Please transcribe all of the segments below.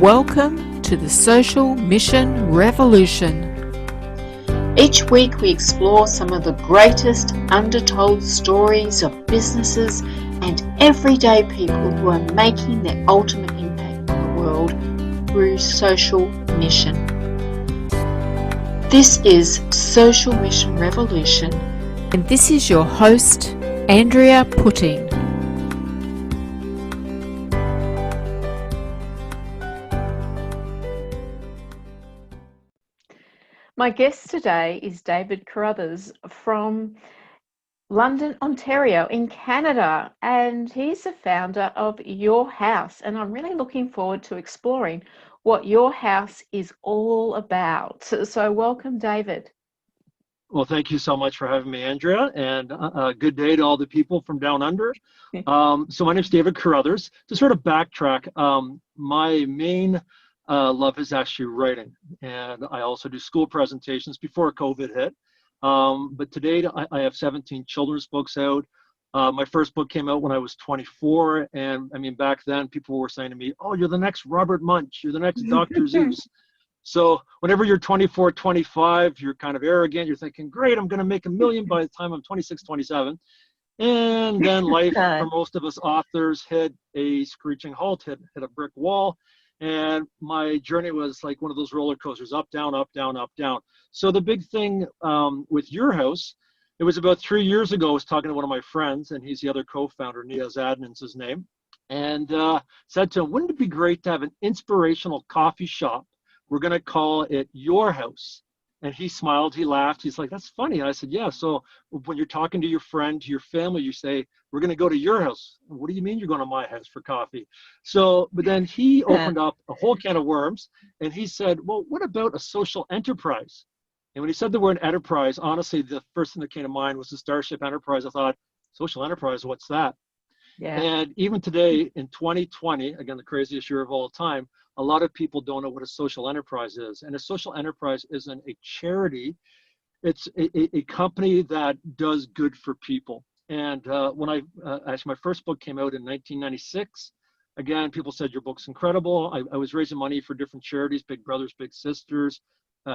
Welcome to the Social Mission Revolution. Each week we explore some of the greatest undertold stories of businesses and everyday people who are making their ultimate impact on the world through social mission. This is Social Mission Revolution, And this is your host, Andrea Putting. My guest today is David Carruthers from London, Ontario in Canada, and he's the founder of Your House, and I'm really looking forward to exploring what Your House is all about. So welcome, David. Well, thank you so much for having me, Andrea, and good day to all the people from down under. So my name is David Carruthers. To sort of backtrack, my main love is actually writing, and I also do school presentations before COVID hit. But today I have 17 children's books out. My first book came out when I was 24, and I mean, back then people were saying to me, "Oh, you're the next Robert Munch, you're the next Dr. Seuss." So whenever you're 24, 25, you're kind of arrogant. You're thinking, great, I'm going to make $1 million by the time I'm 26, 27. And then life for most of us authors hit a screeching halt, hit a brick wall. And my journey was like one of those roller coasters, up, down, up, down, up, down. So the big thing with Your House, it was about 3 years ago, I was talking to one of my friends, and he's the other co-founder, Niaz Adnan's his name, and said to him, wouldn't it be great to have an inspirational coffee shop? We're going to call it Your House. And he smiled, he laughed. He's like, that's funny. And I said, yeah. So when you're talking to your friend, to your family, you say, we're going to go to your house. What do you mean you're going to my house for coffee? So, but then he opened up a whole can of worms, and he said, well, what about a social enterprise? And when he said the word enterprise, honestly, the first thing that came to mind was the Starship Enterprise. I thought, social enterprise, what's that? Yeah. And even today in 2020, again, the craziest year of all time, a lot of people don't know what a social enterprise is. And a social enterprise isn't a charity. It's a company that does good for people. And when actually my first book came out in 1996, again, people said, your book's incredible. I was raising money for different charities, Big Brothers, Big Sisters,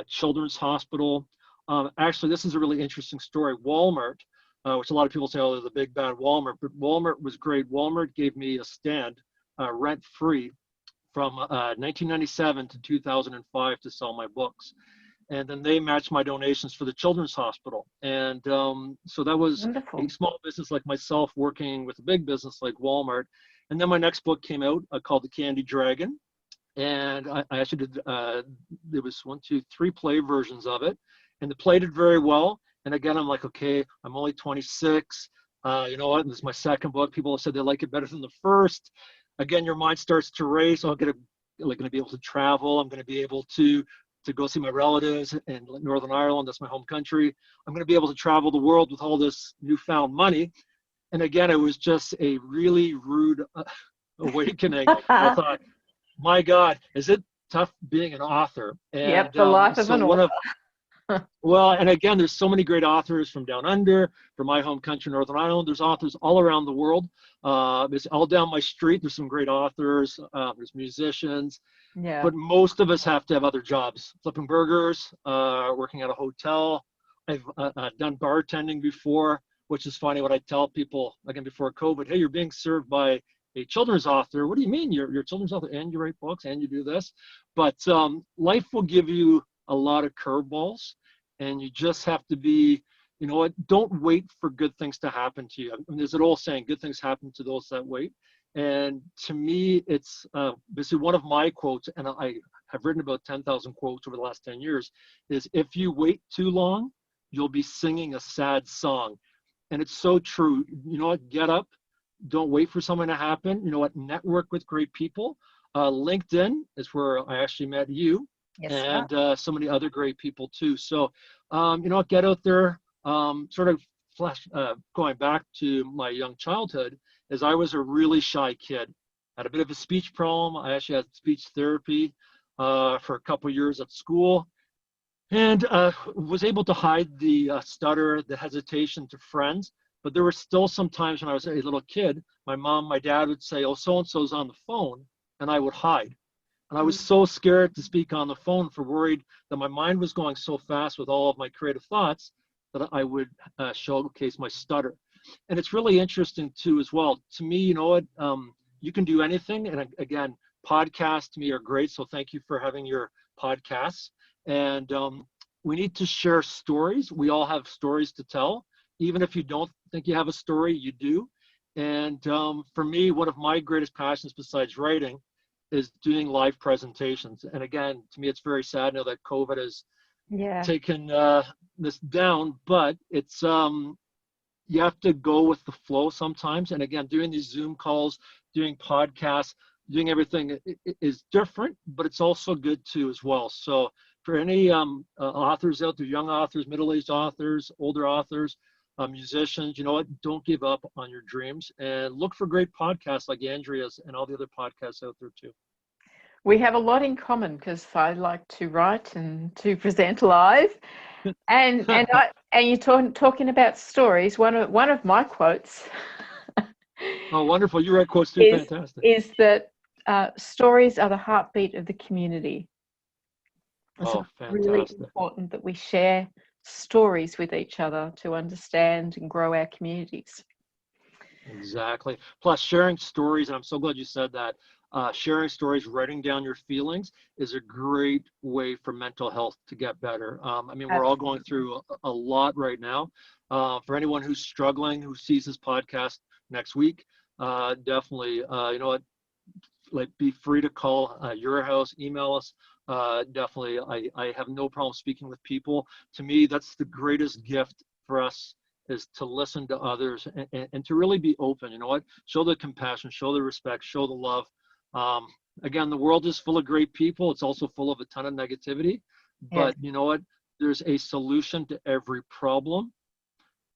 Children's Hospital. Actually, this is a really interesting story. Walmart, which a lot of people say, oh, they're the big bad Walmart, but Walmart was great. Walmart gave me a stand rent-free from 1997 to 2005 to sell my books. And then they matched my donations for the Children's Hospital. And so that was Wonderful. a small business like myself working with a big business like Walmart. And then my next book came out called The Candy Dragon. And I actually did, there was 3 play versions of it. And the play did very well. And again, I'm like, okay, I'm only 26. You know what? And this is my second book. People have said they like it better than the first. Again, your mind starts to race. So I'm going to be able to travel. I'm going to be able to go see my relatives in Northern Ireland. That's my home country. I'm going to be able to travel the world with all this newfound money. And again, it was just a really rude awakening. I thought, my God, is it tough being an author? And, Yep, the life of an author. Well, and again, there's so many great authors from down under, from my home country, Northern Ireland. There's authors all around the world. It's all down my street. There's some great authors. There's musicians. Yeah. But most of us have to have other jobs. Flipping burgers, working at a hotel. I've done bartending before, which is funny. What I tell people, again, before COVID, hey, you're being served by a children's author. What do you mean? You're a children's author and you write books and you do this? But life will give you a lot of curveballs, and you just have to be, you know what, don't wait for good things to happen to you. I mean, there's an old saying, good things happen to those that wait. And to me, it's basically one of my quotes, and I have written about 10,000 quotes over the last 10 years, is if you wait too long, you'll be singing a sad song. And it's so true. You know what, get up, don't wait for something to happen. You know what, network with great people. LinkedIn is where I actually met you. Yes, And so many other great people too. So, you know, get out there, sort of going back to my young childhood, as I was a really shy kid. Had a bit of a speech problem. I actually had speech therapy for a couple of years at school, and was able to hide the stutter, the hesitation to friends. But there were still some times when I was a little kid, my mom, my dad would say, oh, so-and-so's on the phone, and I would hide. And I was so scared to speak on the phone, for worried that my mind was going so fast with all of my creative thoughts that I would showcase my stutter. And it's really interesting too, as well. To me, you know what, you can do anything. And again, podcasts to me are great. So thank you for having your podcasts. And we need to share stories. We all have stories to tell. Even if you don't think you have a story, you do. And for me, one of my greatest passions besides writing is doing live presentations. And again, to me, it's very sad now that COVID has taken this down, but it's, you have to go with the flow sometimes. And again, doing these Zoom calls, doing podcasts, doing everything is different, but it's also good too as well. So for any authors out there, young authors, middle-aged authors, older authors, musicians, you know what, don't give up on your dreams, and look for great podcasts like Andrea's and all the other podcasts out there too. We have a lot in common because I like to write and to present live, and you're talking about stories. One of my quotes. Oh, wonderful! You write quotes too. Fantastic. Is that stories are the heartbeat of the community. Oh, it's fantastic! Really important that we share stories with each other to understand and grow our communities. Exactly. Plus, sharing stories, and I'm so glad you said that. Sharing stories, writing down your feelings is a great way for mental health to get better. I mean, we're all going through a lot right now. For anyone who's struggling, who sees this podcast next week, definitely, you know what, like, be free to call your house, email us. Definitely, I have no problem speaking with people. To me, that's the greatest gift for us, is to listen to others and to really be open. You know what? Show the compassion, show the respect, show the love. Again, the world is full of great people. It's also full of a ton of negativity. But you know what? There's a solution to every problem.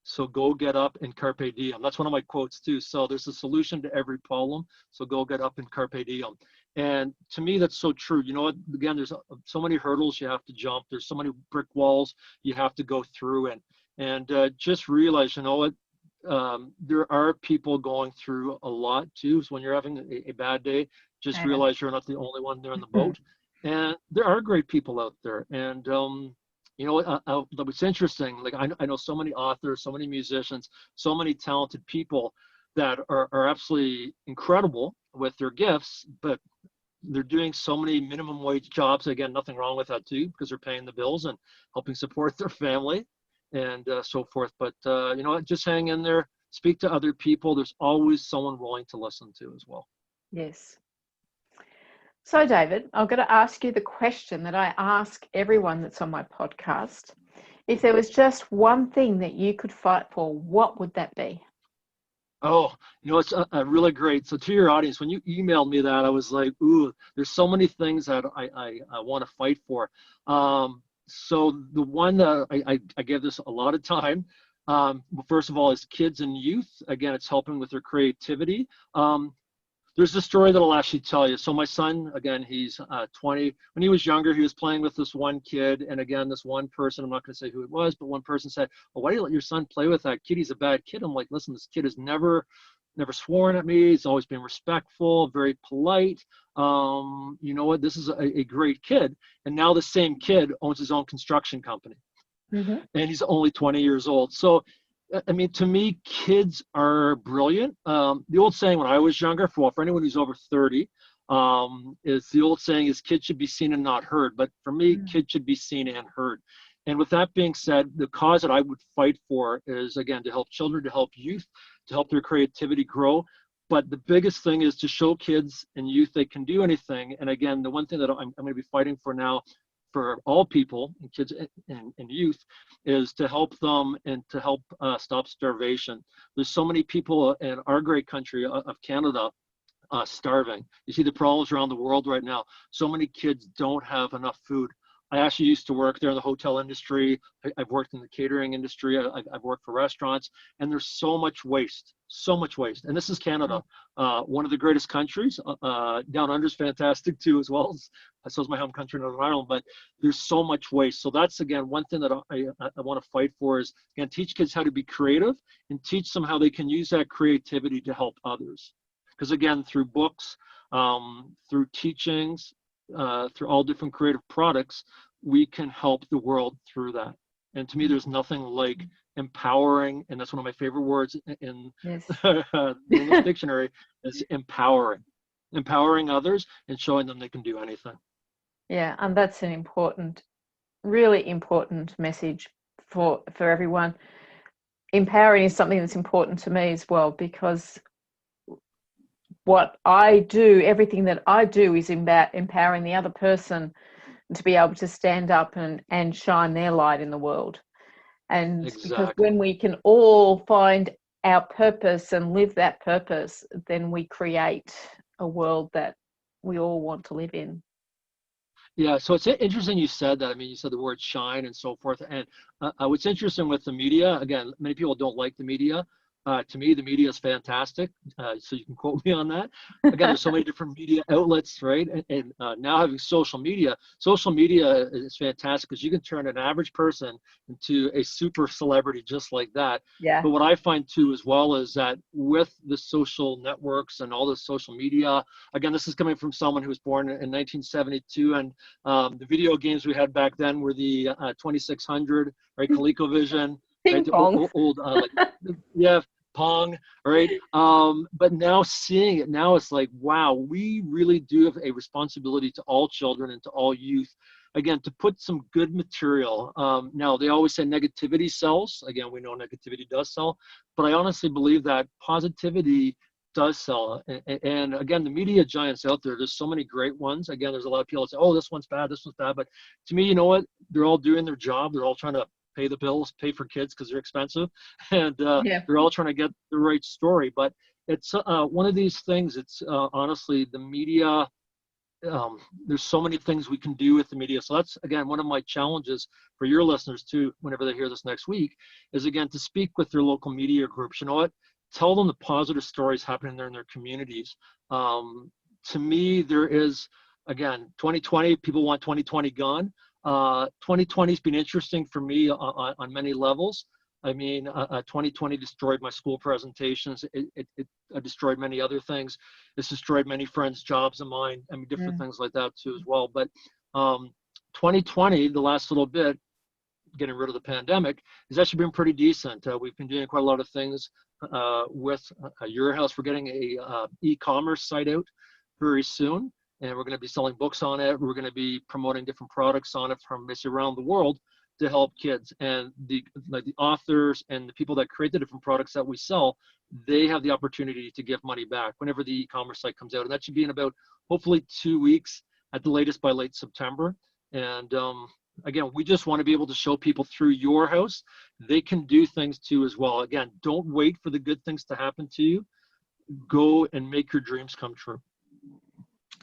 So go get up and carpe diem. That's one of my quotes too. So there's a solution to every problem. So go get up and carpe diem. And to me, that's so true. You know what? Again, there's so many hurdles you have to jump. There's so many brick walls you have to go through. And just realize, you know what? There are people going through a lot too. So when you're having a bad day, just realize you're not the only one there in the boat. And there are great people out there. And you know, what's interesting, like I know so many authors, so many musicians, so many talented people that are absolutely incredible with their gifts, but they're doing so many minimum wage jobs. Again, nothing wrong with that too, because they're paying the bills and helping support their family and so forth. But you know what, just hang in there, speak to other people. There's always someone willing to listen to as well. Yes. So, David, I'm going to ask you the question that I ask everyone that's on my podcast. If there was just one thing that you could fight for, what would that be? Oh, you know, it's really great. So to your audience, when you emailed me that, I was like, ooh, there's so many things that I want to fight for. So the one that I give this a lot of time, first of all, is kids and youth. Again, it's helping with their creativity. There's a story that I'll actually tell you. So my son, again, he's 20. When he was younger, he was playing with this one kid. And again, this one person, I'm not going to say who it was, but one person said, well, why do you let your son play with that kid? He's a bad kid. I'm like, listen, this kid has never sworn at me. He's always been respectful, very polite. You know what? This is a great kid. And now the same kid owns his own construction company. And he's only 20 years old. So I mean, to me, kids are brilliant. The old saying when I was younger, for anyone who's over 30, is the old saying is kids should be seen and not heard. But for me, kids should be seen and heard. And with that being said, the cause that I would fight for is, again, to help children, to help youth, to help their creativity grow. But the biggest thing is to show kids and youth they can do anything. And again, the one thing that I'm going to be fighting for now, for all people, and kids and youth, is to help them and to help stop starvation. There's so many people in our great country of Canada starving. You see the problems around the world right now. So many kids don't have enough food. I actually used to work there in the hotel industry. I've worked in the catering industry. I've worked for restaurants, and there's so much waste, so much waste. And this is Canada, one of the greatest countries. Down under is fantastic too, as well. So is my home country, Northern Ireland. But there's so much waste. So that's, again, one thing that I want to fight for is, again, teach kids how to be creative and teach them how they can use that creativity to help others. Because again, through books, through teachings, through all different creative products, we can help the world through that. And to me, there's nothing like empowering, and that's one of my favorite words in Yes. the English dictionary, is empowering others and showing them they can do anything. Yeah, and that's an important, really important message for everyone. Empowering is something that's important to me as well, because what I do, everything that I do, is about empowering the other person to be able to stand up and shine their light in the world. And because Exactly. when we can all find our purpose and live that purpose, then we create a world that we all want to live in. Yeah, so it's interesting you said that. I mean, you said the word shine and so forth. And what's interesting with the media, again, many people don't like the media. To me, the media is fantastic. So you can quote me on that. Again, there's so many different media outlets, right? And now having social media is fantastic because you can turn an average person into a super celebrity just like that. Yeah. But what I find too, as well, is that with the social networks and all the social media, again, this is coming from someone who was born in 1972, and the video games we had back then were the 2600, right? ColecoVision, Ping right? The pong. old like, yeah, Pong, right? But now seeing it now, it's like, wow, we really do have a responsibility to all children and to all youth, again, to put some good material. Now, they always say negativity sells. Again, we know negativity does sell, but I honestly believe that positivity does sell. And again, the media giants out there, there's so many great ones. Again, there's a lot of people that say, oh, this one's bad, this one's bad. But to me, you know what? They're all doing their job. They're all trying to pay the bills, pay for kids because they're expensive, and Yeah. they're all trying to get the right story. But it's one of these things. It's honestly the media. There's so many things we can do with the media. So that's, again, one of my challenges for your listeners too, whenever they hear this next week, is again to speak with their local media groups. You know what? Tell them the positive stories happening there in their communities. To me, there is, again, 2020, people want 2020 gone. 2020 has been interesting for me on many levels. I mean, 2020 destroyed my school presentations. It destroyed many other things. It's destroyed many friends' jobs of mine. I mean, different things like that too as well. But 2020, the last little bit, getting rid of the pandemic, has actually been pretty decent. We've been doing quite a lot of things with Your House. We're getting a e-commerce site out very soon, and we're going to be selling books on it. We're going to be promoting different products on it from basically around the world to help kids. And the authors and the people that create the different products that we sell, they have the opportunity to give money back whenever the e-commerce site comes out. And that should be in about, hopefully, 2 weeks at the latest, by late September. And again, we just want to be able to show people through Your House, they can do things too as well. Again, don't wait for the good things to happen to you. Go and make your dreams come true.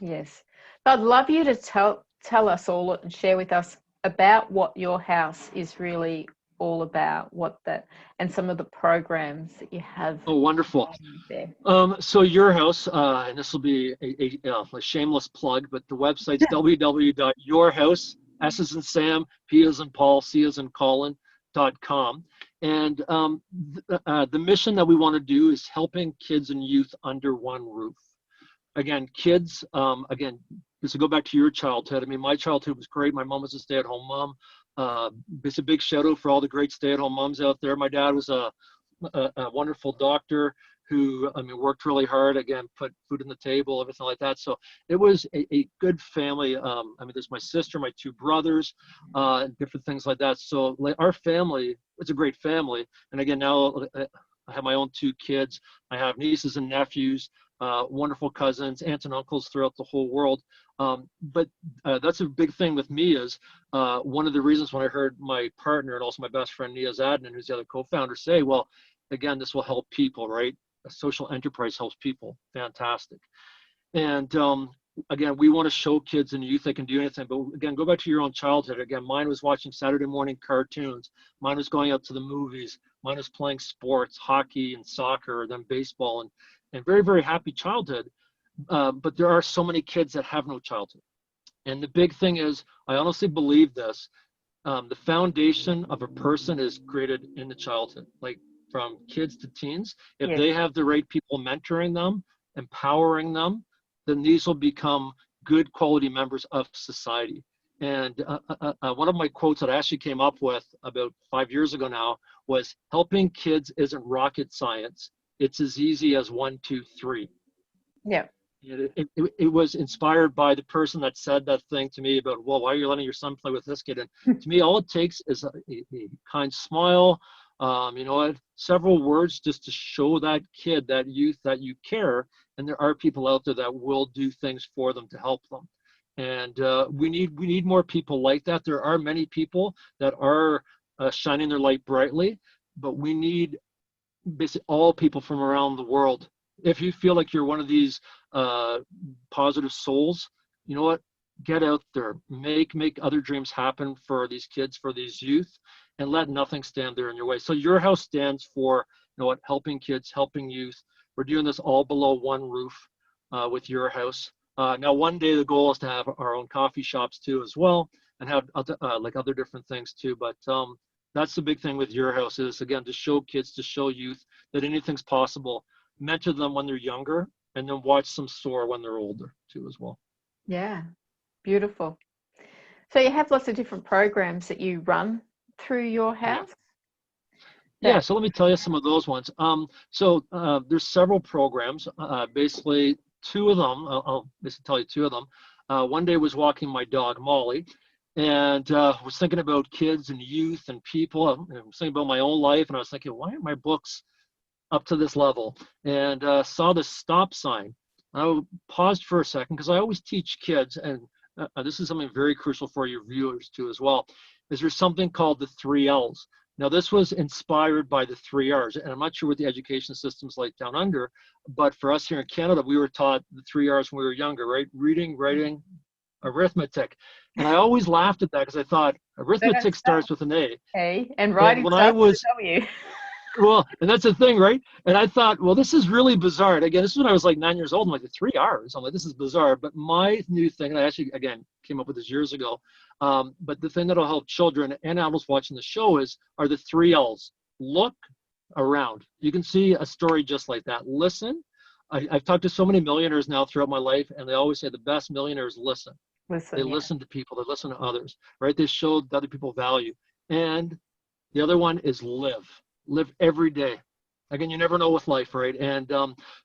Yes. I'd love you to tell us all and share with us about what Your House is really all about, and some of the programs that you have. Oh, wonderful. There. So Your House, and this will be a shameless plug, but the website's www.yourhouse, S as in Sam, P as in Paul, C as in Colin.com. And the mission that we want to do is helping kids and youth under one roof. Again, kids, just to go back to your childhood, I mean, my childhood was great. My mom was a stay-at-home mom. It's a big shout out for all the great stay-at-home moms out there. My dad was a wonderful doctor who, I mean, worked really hard, again, put food on the table, everything like that. So it was a good family. I mean, there's my sister, my two brothers, and different things like that. So like, our family, it's a great family. And again, now I have my own two kids. I have nieces and nephews, wonderful cousins, aunts and uncles throughout the whole world. But that's a big thing with me is one of the reasons when I heard my partner and also my best friend, Nia Zadnan, who's the other co-founder, say, well, again, this will help people, right? A social enterprise helps people. Fantastic. And again, we want to show kids and youth they can do anything. But again, go back to your own childhood. Again, mine was watching Saturday morning cartoons. Mine was going out to the movies. Mine was playing sports, hockey and soccer, then baseball, and very, very happy childhood. But there are so many kids that have no childhood. And the big thing is, I honestly believe this, the foundation of a person is created in the childhood, like from kids to teens. If Yes. they have the right people mentoring them, empowering them, then these will become good quality members of society. And one of my quotes that I actually came up with about 5 years ago now was, helping kids isn't rocket science. It's as easy as 1, 2, 3. Yeah. It was inspired by the person that said that thing to me about, well, why are you letting your son play with this kid? And to me, all it takes is a kind smile, you know what, several words just to show that kid, that youth, that you care. And there are people out there that will do things for them to help them. And we need more people like that. There are many people that are shining their light brightly, but we need basically all people from around the world. If you feel like you're one of these positive souls, you know what, get out there, make other dreams happen for these kids, for these youth, and let nothing stand there in your way. So your house stands for, you know what, helping kids, helping youth. We're doing this all below one roof with your house. Now, one day the goal is to have our own coffee shops too as well, and have like other different things too. But that's the big thing with your house, is, again, to show kids, to show youth that anything's possible. Mentor them when they're younger, and then watch them soar when they're older too as well. Yeah, beautiful. So you have lots of different programs that you run through your house? Yeah, so let me tell you some of those ones. So there's several programs. Basically, two of them, I'll just tell you two of them. One day was walking my dog, Molly, and was thinking about kids and youth and people. I was thinking about my own life, and I was thinking, why aren't my books up to this level? And saw this stop sign. I paused for a second, because I always teach kids, and this is something very crucial for your viewers too as well, is there's something called the 3 L's. Now, this was inspired by the 3 R's, and I'm not sure what the education system's like down under, but for us here in Canada, we were taught the 3 R's when we were younger, right? Reading, writing, arithmetic. And I always laughed at that, because I thought arithmetic starts with an A. A, and writing when starts with a W. Well, and that's the thing, right? And I thought, well, this is really bizarre. And again, this is when I was like 9 years old. I'm like, the 3 R's. I'm like, this is bizarre. But my new thing, and I actually, again, came up with this years ago, but the thing that'll help children and adults watching the show are the 3 L's. Look around. You can see a story just like that. Listen. I've talked to so many millionaires now throughout my life, and they always say the best millionaires listen. They listen to people. They listen to others, right? They show that other people value. And the other one is live. Live every day. Again, you never know with life, right? And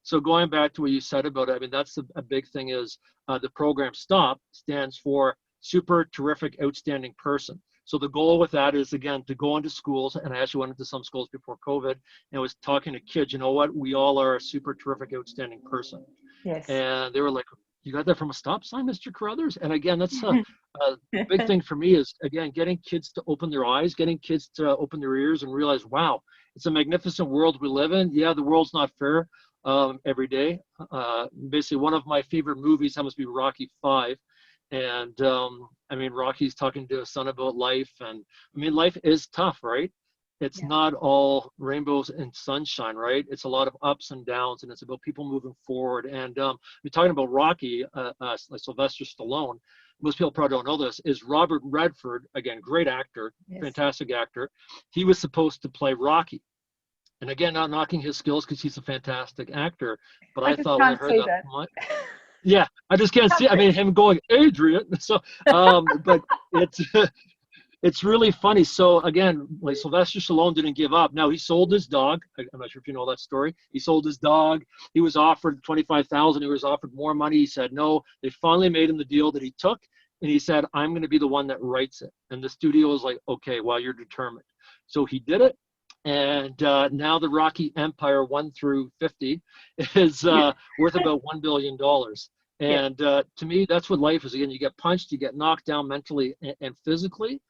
so going back to what you said about it, I mean, that's a big thing, is the program STOP stands for Super Terrific Outstanding Person. So the goal with that is, again, to go into schools, and I actually went into some schools before COVID, and was talking to kids, you know what, we all are a super terrific outstanding person. Yes. And they were like, you got that from a stop sign, Mr. Carruthers? And again, that's a big thing for me, is, again, getting kids to open their eyes, getting kids to open their ears and realize, wow, it's a magnificent world we live in. Yeah, the world's not fair every day. Basically, one of my favorite movies happens to be Rocky V. And I mean, Rocky's talking to his son about life. And I mean, life is tough, right? It's not all rainbows and sunshine, right? It's a lot of ups and downs, and it's about people moving forward. And we're talking about Rocky, like Sylvester Stallone. Most people probably don't know this, is Robert Redford, again, great actor, fantastic actor. He was supposed to play Rocky. And again, not knocking his skills, because he's a fantastic actor. But I thought when I heard that, yeah, I just can't see. I mean, him going, Adrian. So, but it's really funny. So again, like Sylvester Stallone didn't give up. Now, he sold his dog. I'm not sure if you know that story. He sold his dog. He was offered $25,000. He was offered more money. He said no. They finally made him the deal that he took, and he said, I'm going to be the one that writes it. And the studio was like, okay, well, you're determined. So he did it. And now the Rocky Empire 1 through 50 is worth about $1 billion. And to me, that's what life is. Again, you get punched, you get knocked down mentally and physically.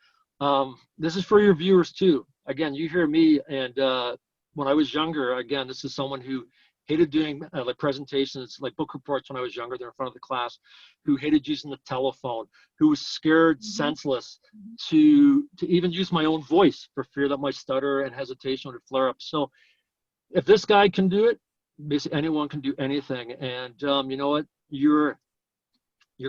This is for your viewers too. Again, you hear me, and when I was younger, again, this is someone who hated doing like presentations, like book reports when I was younger, they're in front of the class, who hated using the telephone, who was scared, senseless to even use my own voice for fear that my stutter and hesitation would flare up. So if this guy can do it, basically anyone can do anything. And you know what? Your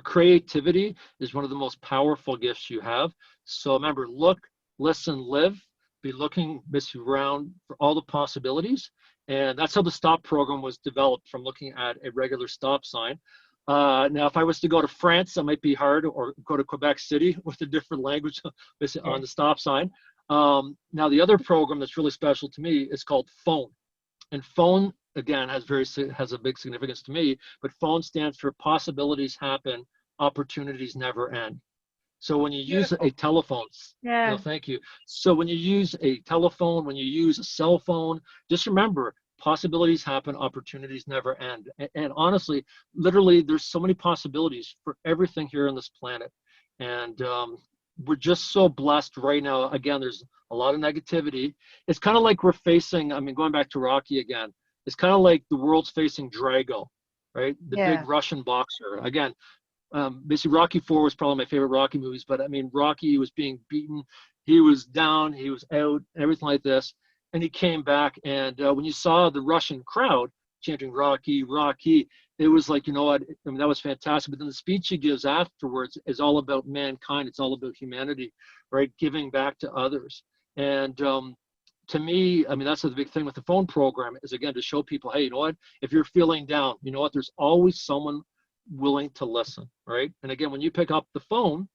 creativity is one of the most powerful gifts you have. So remember, look, listen, live, be looking around for all the possibilities. And that's how the STOP program was developed, from looking at a regular stop sign. Now, if I was to go to France, that might be hard, or go to Quebec City with a different language on the stop sign. Now, the other program that's really special to me is called PHONE. And PHONE, again, has a big significance to me, but PHONE stands for Possibilities Happen, Opportunities Never End. So when you use a telephone, thank you. So when you use a telephone, when you use a cell phone, just remember, possibilities happen, opportunities never end. And honestly, literally, there's so many possibilities for everything here on this planet. And we're just so blessed right now. Again, there's a lot of negativity. It's kind of like we're facing, I mean, going back to Rocky again, it's kind of like the world's facing Drago, right? The big Russian boxer. Again, basically Rocky 4 was probably my favorite Rocky movies, but I mean, Rocky was being beaten. He was down, he was out, everything like this. And he came back, and when you saw the Russian crowd chanting Rocky, Rocky, it was like, you know what, I mean, that was fantastic. But then the speech he gives afterwards is all about mankind. It's all about humanity, right? Giving back to others. And to me, I mean, that's the big thing with the PHONE program is, again, to show people, hey, you know what, if you're feeling down, you know what, there's always someone willing to listen, right? And again, when you pick up the phone,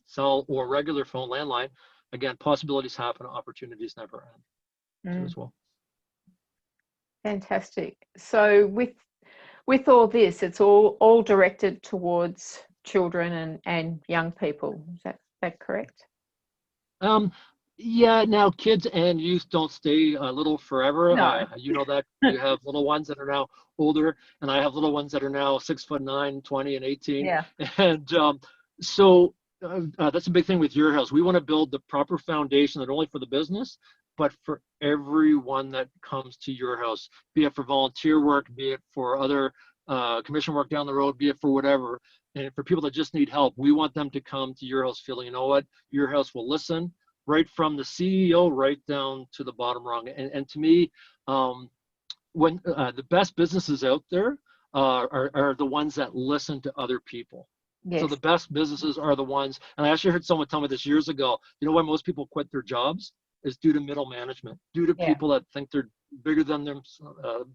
cell or regular phone, landline, again, possibilities happen, opportunities never end. As well. Fantastic. So with all this, it's all directed towards children and young people. Is that correct? Yeah. Now, kids and youth don't stay little forever. No. You know that you have little ones that are now older, and I have little ones that are now 6'9", 20, and 18. Yeah. And so that's a big thing with your house. We want to build the proper foundation, not only for the business, but for everyone that comes to your house, be it for volunteer work, be it for other commission work down the road, be it for whatever. And for people that just need help, we want them to come to your house feeling, you know what, your house will listen, right from the CEO right down to the bottom rung. And to me, when the best businesses out there are the ones that listen to other people. Yes. So the best businesses are the ones, and I actually heard someone tell me this years ago, you know why most people quit their jobs? Is due to middle management, due to people that think they're bigger than them,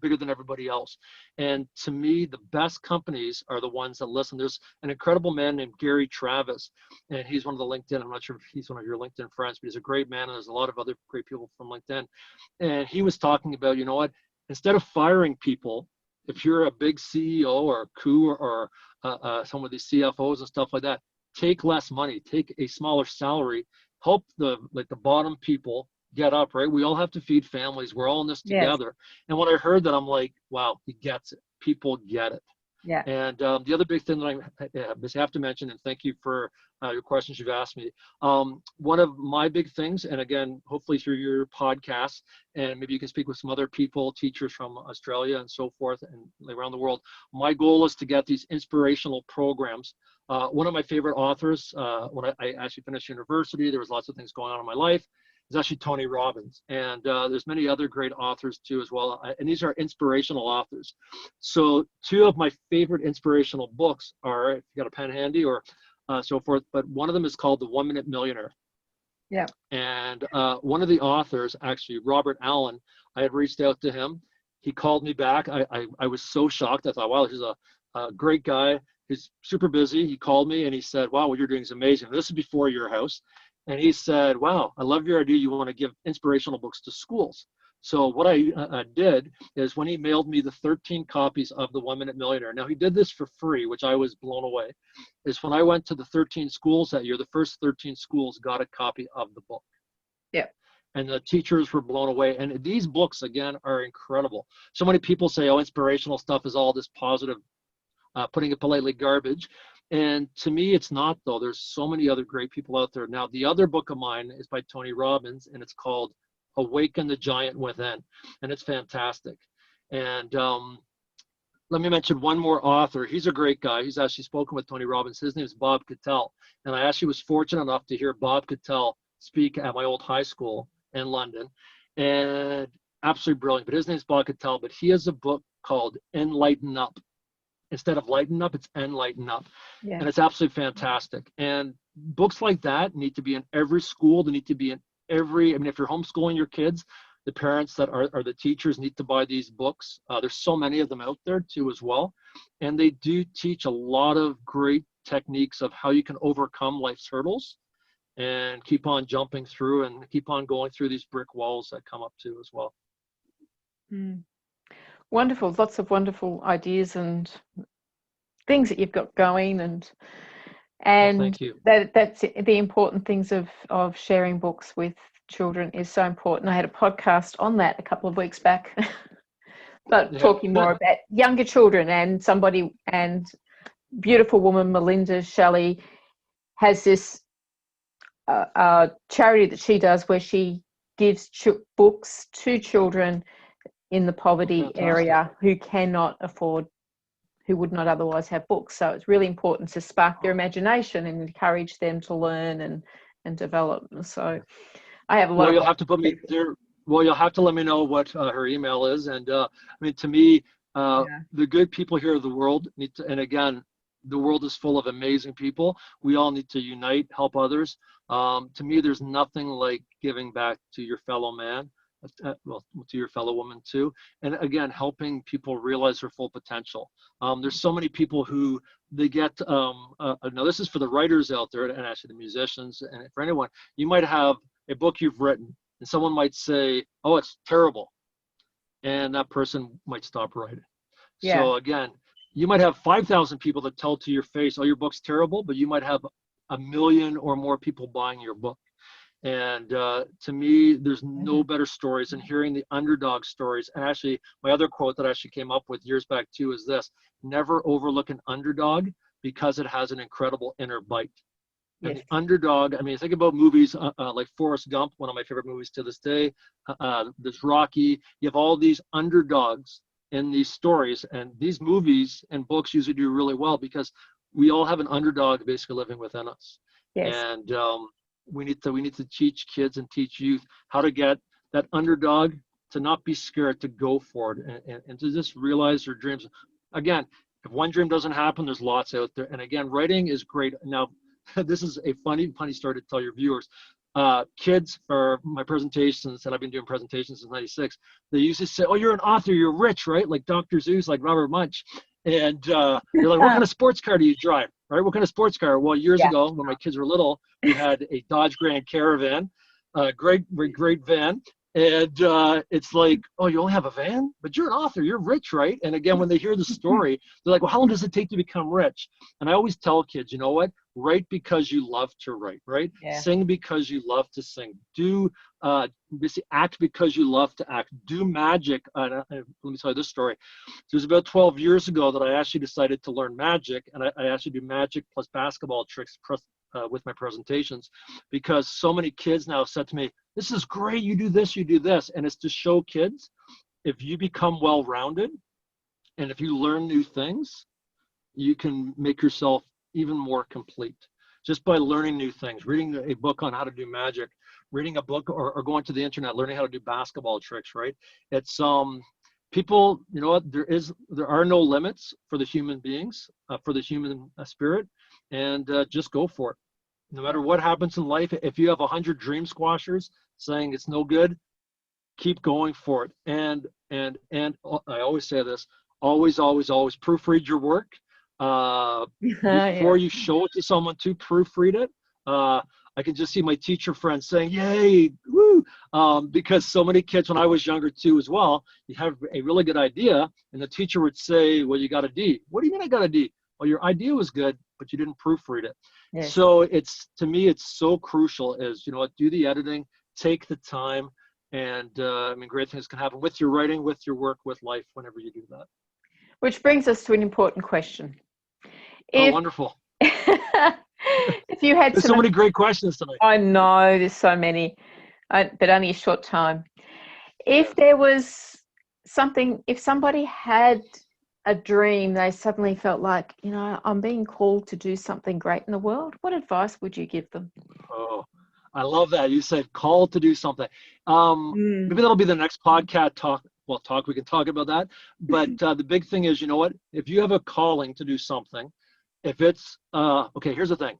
bigger than everybody else. And to me, the best companies are the ones that listen. There's an incredible man named Gary Travis, and he's one of the LinkedIn. I'm not sure if he's one of your LinkedIn friends, but he's a great man, and there's a lot of other great people from LinkedIn. And he was talking about, you know what, instead of firing people, if you're a big CEO or a coup or some of these CFOs and stuff like that, take less money, take a smaller salary, help the bottom people get up, right? We all have to feed families. We're all in this together. And when I heard that, I'm like, wow, he gets it. People get it. Yeah. And the other big thing that I have to mention, and thank you for your questions you've asked me. One of my big things, and again, hopefully through your podcast, and maybe you can speak with some other people, teachers from Australia and so forth, and around the world. My goal is to get these inspirational programs. One of my favorite authors, when I actually finished university, there was lots of things going on in my life, is actually Tony Robbins. And there's many other great authors too as well. And these are inspirational authors. So two of my favorite inspirational books are, if you got a pen handy or so forth, but one of them is called The 1 Minute Millionaire. Yeah. And one of the authors, actually, Robert Allen, I had reached out to him. He called me back. I was so shocked. I thought, wow, he's a great guy. He's super busy. He called me and he said, wow, what you're doing is amazing. This is before your house. And he said, wow, I love your idea. You want to give inspirational books to schools. So what I did is when he mailed me the 13 copies of The 1 Minute Millionaire, now he did this for free, which I was blown away, is when I went to the 13 schools that year, the first 13 schools got a copy of the book. Yeah. And the teachers were blown away. And these books, again, are incredible. So many people say, oh, inspirational stuff is all this positive, putting it politely, garbage. And to me, it's not, though. There's so many other great people out there. Now, the other book of mine is by Tony Robbins, and it's called Awaken the Giant Within. And it's fantastic. And let me mention one more author. He's a great guy. He's actually spoken with Tony Robbins. His name is Bob Cattell. And I actually was fortunate enough to hear Bob Cattell speak at my old high school in London. And absolutely brilliant. But his name is Bob Cattell. But he has a book called Enlighten Up. Instead of Lighten Up, it's Enlighten Up. Yeah. And it's absolutely fantastic. And books like that need to be in every school. They need to be in every, I mean, if you're homeschooling your kids, the parents that are the teachers need to buy these books. There's so many of them out there too as well. And they do teach a lot of great techniques of how you can overcome life's hurdles and keep on jumping through and keep on going through these brick walls that come up to as well. Mm. Wonderful. Lots of wonderful ideas and things that you've got going, and Thank you. that's the important things of sharing books with children is so important. I had a podcast on that a couple of weeks back, but talking more about younger children, and beautiful woman Melinda Shelley has this charity that she does where she gives books to children in the poverty area who cannot afford, who would not otherwise have books. So it's really important to spark their imagination and encourage them to learn and develop. So I have a lot. Well, you'll have to put me there. Well, you'll have to let me know what her email is. And I mean, to me, the good people here of the world need to, and again, the world is full of amazing people. We all need to unite, help others. To me, there's nothing like giving back to your fellow man, well, to your fellow woman too. And again, helping people realize their full potential. There's so many people who they get, now this is for the writers out there and actually the musicians and for anyone, you might have a book you've written and someone might say, oh, it's terrible. And that person might stop writing. Yeah. So again, you might have 5,000 people that tell to your face, oh, your book's terrible, but you might have 1 million or more people buying your book. And to me, there's no better stories than hearing the underdog stories. And actually, my other quote that I actually came up with years back too is this: never overlook an underdog because it has an incredible inner bite. And the underdog, I mean, think about movies like Forrest Gump, one of my favorite movies to this day. There's Rocky. You have all these underdogs in these stories, and these movies and books usually do really well because we all have an underdog basically living within us. Yes. And we need to teach kids and teach youth how to get that underdog to not be scared, to go for it, and to just realize their dreams. Again, if one dream doesn't happen, there's lots out there. And again, writing is great. Now, this is a funny story to tell your viewers. Kids for my presentations, and I've been doing presentations since '96, they used to say, oh, you're an author, you're rich, right? Like Dr. Seuss, like Robert Munch. And you're like, what kind of sports car do you drive, right? What kind of sports car? Well, years ago, when my kids were little, we had a Dodge Grand Caravan, great van. And it's like, oh, you only have a van? But you're an author, you're rich, right? And again, when they hear the story, they're like, well, how long does it take to become rich? And I always tell kids, you know what? Write because you love to write, right? Yeah. Sing because you love to sing. Do act because you love to act. Do magic. Let me tell you this story. So it was about 12 years ago that I actually decided to learn magic, and I actually do magic plus basketball tricks with my presentations, because so many kids now have said to me, this is great, you do this, and it's to show kids, if you become well-rounded and if you learn new things, you can make yourself even more complete just by learning new things, reading a book on how to do magic, reading a book or going to the internet, learning how to do basketball tricks, right? It's people, you know what, there are no limits for the human beings, for the human spirit, and just go for it. No matter what happens in life, if you have 100 dream squashers saying it's no good, keep going for it. And I always say this, always proofread your work. Before you show it to someone, to proofread it. I can just see my teacher friends saying, yay, woo, because so many kids, when I was younger too as well, you have a really good idea and the teacher would say, well, you got a D. What do you mean I got a D? Well, your idea was good, but you didn't proofread it. Yes. So to me, it's so crucial is, you know what, do the editing, take the time, and I mean, great things can happen with your writing, with your work, with life, whenever you do that. Which brings us to an important question. Oh, wonderful. If you had there's so many great questions tonight. I know, there's so many, but only a short time. If there was something, if somebody had a dream, they suddenly felt like, you know, I'm being called to do something great in the world, what advice would you give them? Oh, I love that. You said called to do something. Maybe that'll be the next podcast talk. Well, we can talk about that. But the big thing is, you know what, if you have a calling to do something, if it's, okay, here's the thing.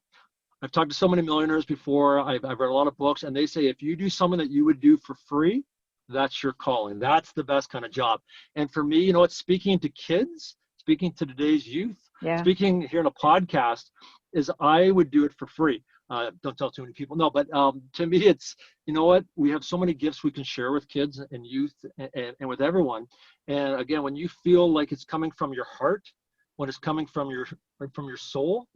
I've talked to so many millionaires before. I've read a lot of books, and they say if you do something that you would do for free, that's your calling. That's the best kind of job. And for me, you know what, speaking to kids, speaking to today's youth, Yeah. speaking here in a podcast, is I would do it for free. Don't tell too many people. No, but to me, it's, you know what, we have so many gifts we can share with kids and youth and with everyone. And again, when you feel like it's coming from your heart, when it's coming from your soul,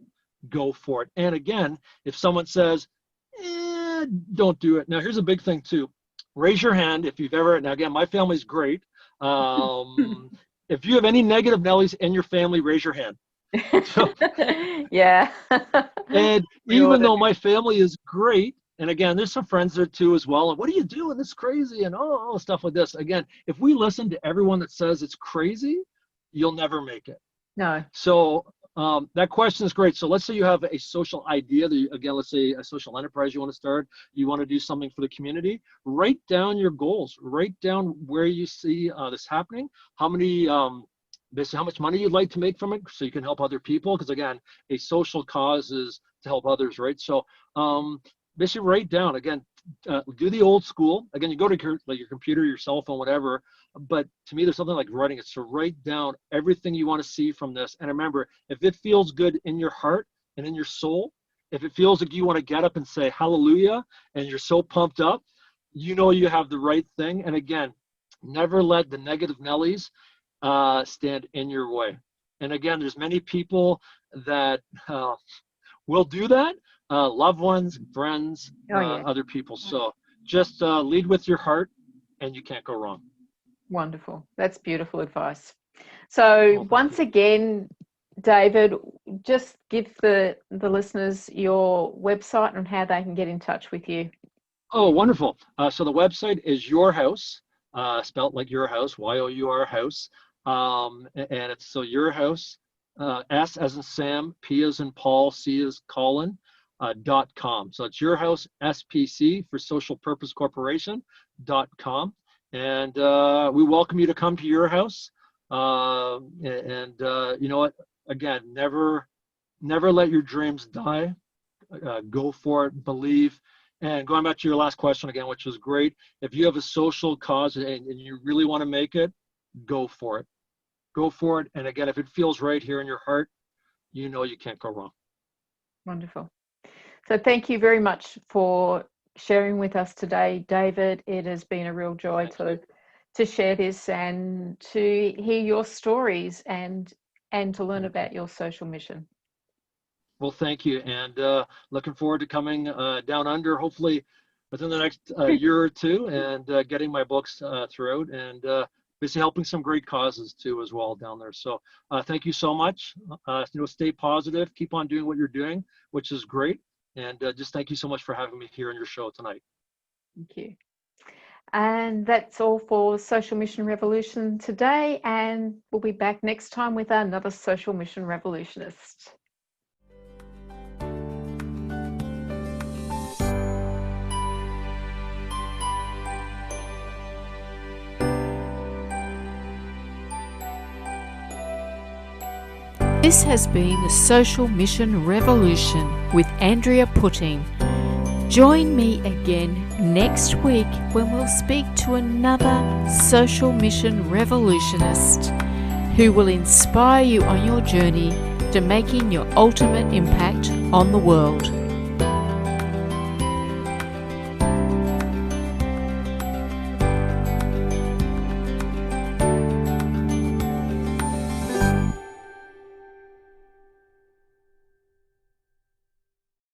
go for it. And again, if someone says, don't do it. Now, here's a big thing too. Raise your hand if you've ever, now again, my family's great. If you have any negative Nellies in your family, raise your hand. So, yeah. and even though my family is great, and again, there's some friends there too as well. And what are you doing? It's crazy, and stuff like this. Again, if we listen to everyone that says it's crazy, you'll never make it. No. So that question is great. So let's say you have a social idea that again, let's say a social enterprise you want to start, you want to do something for the community. Write down your goals. Write down where you see this happening. How many basically how much money you'd like to make from it, so you can help other people. Because again, a social cause is to help others, right? So basically write down, again, do the old school. Again, you go to your computer, your cell phone, whatever. But to me, there's something like writing it. So write down everything you want to see from this. And remember, if it feels good in your heart and in your soul, if it feels like you want to get up and say hallelujah and you're so pumped up, you know you have the right thing. And again, never let the negative Nellies stand in your way. And again, there's many people that will do that, loved ones, friends, other people. So just lead with your heart and you can't go wrong. Wonderful. That's beautiful advice. So once again, David, just give the listeners your website and how they can get in touch with you. Oh, wonderful. So the website is Your House, spelt like your house, Y-O-U-R house. And it's so Your House, S as in Sam, P as in Paul, C as Colin, .com. So it's Your House, SPC for Social Purpose Corporation, .com. And we welcome you to come to Your House. And you know what? Again, never let your dreams die. Go for it, believe. And going back to your last question again, which was great. If you have a social cause and you really want to make it, go for it. Go for it. And again, if it feels right here in your heart, you know you can't go wrong. Wonderful. So thank you very much for sharing with us today, David. It has been a real joy to share this and to hear your stories and to learn about your social mission. Well, thank you. And looking forward to coming down under, hopefully within the next year or two, and getting my books throughout, and basically helping some great causes too as well down there. So thank you so much. Stay positive, keep on doing what you're doing, which is great. And just thank you so much for having me here on your show tonight. Thank you. And that's all for Social Mission Revolution today. And we'll be back next time with another Social Mission Revolutionist. This has been the Social Mission Revolution with Andrea Putting. Join me again next week when we'll speak to another Social Mission Revolutionist who will inspire you on your journey to making your ultimate impact on the world.